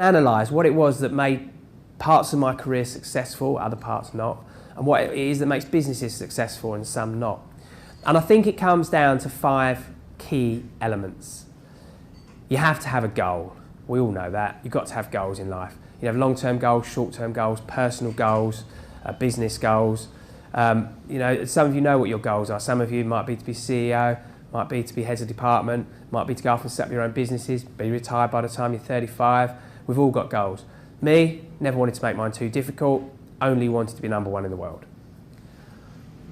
analyse what it was that made parts of my career successful, other parts not, and what it is that makes businesses successful and some not. And I think it comes down to 5 key elements. You have to have a goal. We all know that. You've got to have goals in life. You have long-term goals, short-term goals, personal goals, business goals. You know, some of you know what your goals are. Some of you might be to be CEO, might be to be heads of department, might be to go off and set up your own businesses, be retired by the time you're 35. We've all got goals. Me, never wanted to make mine too difficult, only wanted to be #1 in the world.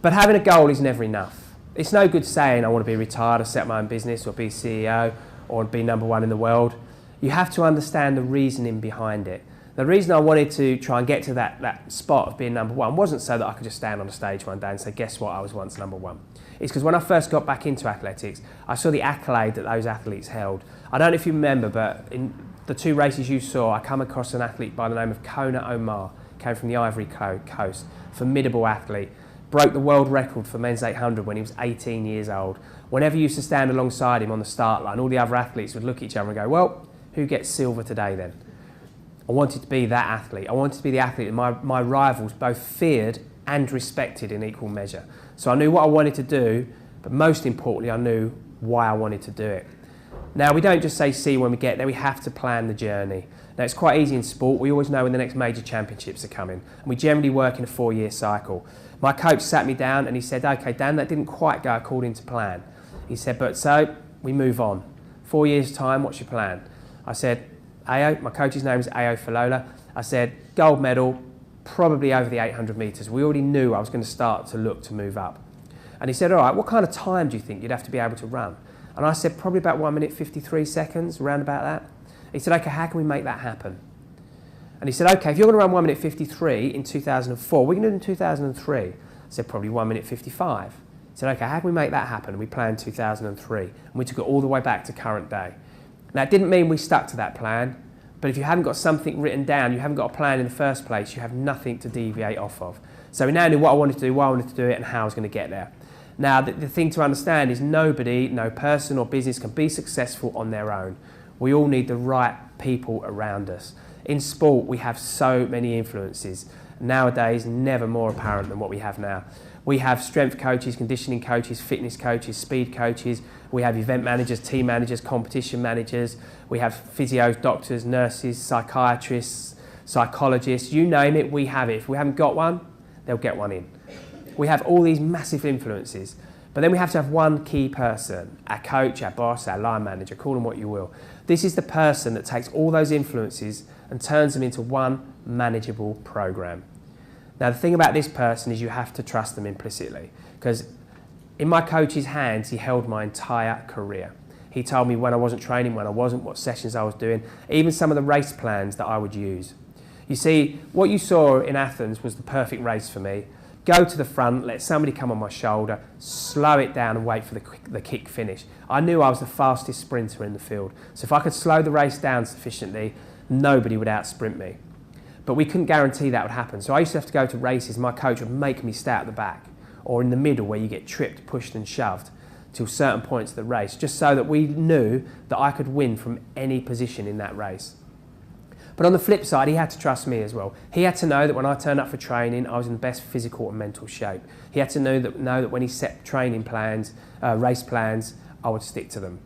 But having a goal is never enough. It's no good saying I want to be retired or set up my own business or be CEO or be #1 in the world. You have to understand the reasoning behind it. The reason I wanted to try and get to that spot of being #1 wasn't so that I could just stand on a stage one day and say, guess what, I was once #1. It's because when I first got back into athletics, I saw the accolade that those athletes held. I don't know if you remember, but in the 2 races you saw, I come across an athlete by the name of Kona Omar, came from the Ivory Coast, formidable athlete, broke the world record for men's 800 when he was 18 years old. Whenever you used to stand alongside him on the start line, all the other athletes would look at each other and go, well, who gets silver today then? I wanted to be that athlete. I wanted to be the athlete that my rivals both feared and respected in equal measure. So I knew what I wanted to do, but most importantly, I knew why I wanted to do it. Now, we don't just say see when we get there, we have to plan the journey. Now, it's quite easy in sport. We always know when the next major championships are coming, and we generally work in a 4-year cycle. My coach sat me down and he said, okay, Dan, that didn't quite go according to plan. He said, but so we move on. 4 years' time, what's your plan? I said, Ayo, my coach's name is Ayo Falola. I said, gold medal, probably over the 800 metres. We already knew I was going to start to look to move up. And he said, all right, what kind of time do you think you'd have to be able to run? And I said, probably about 1 minute 53 seconds, around about that. He said, okay, how can we make that happen? And he said, okay, if you're going to run 1 minute 53 in 2004, we're going to do it in 2003. I said, probably 1 minute 55. He said, okay, how can we make that happen? And we planned 2003, and we took it all the way back to current day. Now, it didn't mean we stuck to that plan, but if you haven't got something written down, you haven't got a plan in the first place, you have nothing to deviate off of. So we now knew what I wanted to do, why I wanted to do it, and how I was going to get there. Now, the thing to understand is nobody, no person or business can be successful on their own. We all need the right people around us. In sport, we have so many influences. Nowadays, never more apparent than what we have now. We have strength coaches, conditioning coaches, fitness coaches, speed coaches. We have event managers, team managers, competition managers. We have physios, doctors, nurses, psychiatrists, psychologists. You name it, we have it. If we haven't got one, they'll get one in. We have all these massive influences. But then we have to have one key person, our coach, our boss, our line manager, call them what you will. This is the person that takes all those influences and turns them into one manageable program. Now, the thing about this person is you have to trust them implicitly, because in my coach's hands, he held my entire career. He told me when I wasn't training, when I wasn't, what sessions I was doing, even some of the race plans that I would use. You see, what you saw in Athens was the perfect race for me. Go to the front, let somebody come on my shoulder, slow it down and wait for the kick finish. I knew I was the fastest sprinter in the field. So if I could slow the race down sufficiently, nobody would out-sprint me. But we couldn't guarantee that would happen. So I used to have to go to races, my coach would make me stay at the back or in the middle where you get tripped, pushed and shoved till certain points of the race, just so that we knew that I could win from any position in that race. But on the flip side, he had to trust me as well. He had to know that when I turned up for training, I was in the best physical and mental shape. He had to know that when he set training plans, race plans, I would stick to them.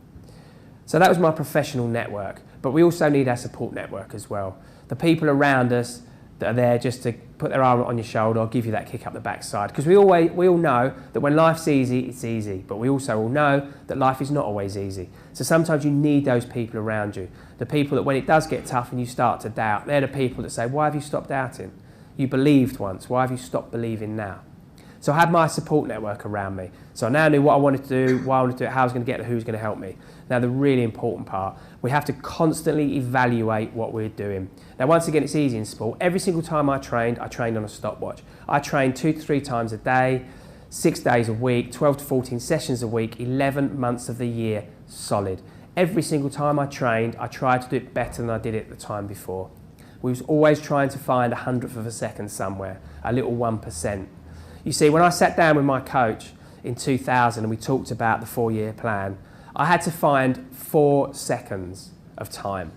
So that was my professional network. But we also need our support network as well. The people around us that are there just to put their arm on your shoulder or give you that kick up the backside. Because we all know that when life's easy, it's easy. But we also all know that life is not always easy. So sometimes you need those people around you. The people that when it does get tough and you start to doubt, they're the people that say, why have you stopped doubting? You believed once, why have you stopped believing now? So I had my support network around me. So I now knew what I wanted to do, why I wanted to do it, how I was going to get it, who was going to help me. Now the really important part, we have to constantly evaluate what we're doing. Now once again, it's easy in sport. Every single time I trained on a stopwatch. I trained 2 to 3 times a day, 6 days a week, 12 to 14 sessions a week, 11 months of the year, solid. Every single time I trained, I tried to do it better than I did it the time before. We was always trying to find a 100th of a second somewhere, a little 1%. You see, when I sat down with my coach in 2000 and we talked about the 4-year plan, I had to find 4 seconds of time.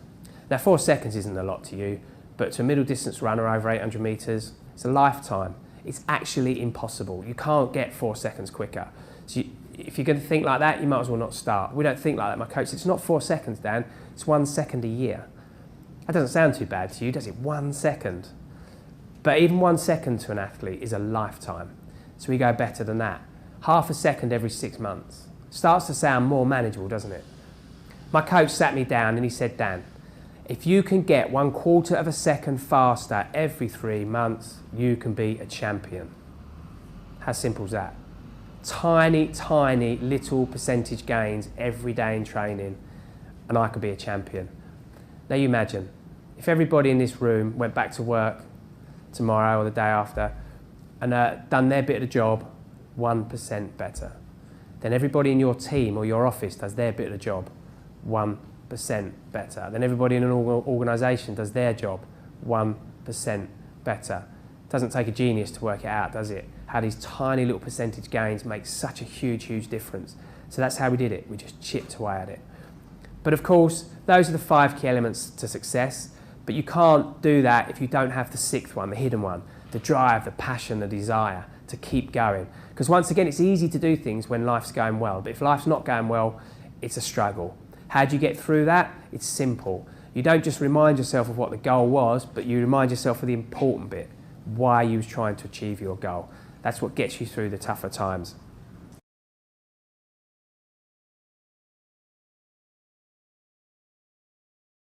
Now 4 seconds isn't a lot to you, but to a middle distance runner over 800 metres, it's a lifetime. It's actually impossible. You can't get 4 seconds quicker. So if you're going to think like that, you might as well not start. We don't think like that. My coach said, it's not 4 seconds, Dan, it's 1 second a year. That doesn't sound too bad to you, does it? 1 second. But even 1 second to an athlete is a lifetime. So we go better than that. Half a second every 6 months. Starts to sound more manageable, doesn't it? My coach sat me down and he said, Dan, if you can get 1/4 of a second faster every 3 months, you can be a champion. How simple is that? Tiny, tiny little percentage gains every day in training, and I could be a champion. Now you imagine, if everybody in this room went back to work tomorrow or the day after and done their bit of the job 1% better, then everybody in your team or your office does their bit of the job 1% better. Then everybody in an organisation does their job 1% better. It doesn't take a genius to work it out, does it? How these tiny little percentage gains make such a huge, huge difference. So that's how we did it. We just chipped away at it. But of course, those are the 5 key elements to success. But you can't do that if you don't have the 6th one, the hidden one, the drive, the passion, the desire to keep going. Because once again, it's easy to do things when life's going well. But if life's not going well, it's a struggle. How do you get through that? It's simple. You don't just remind yourself of what the goal was, but you remind yourself of the important bit, why you was trying to achieve your goal. That's what gets you through the tougher times.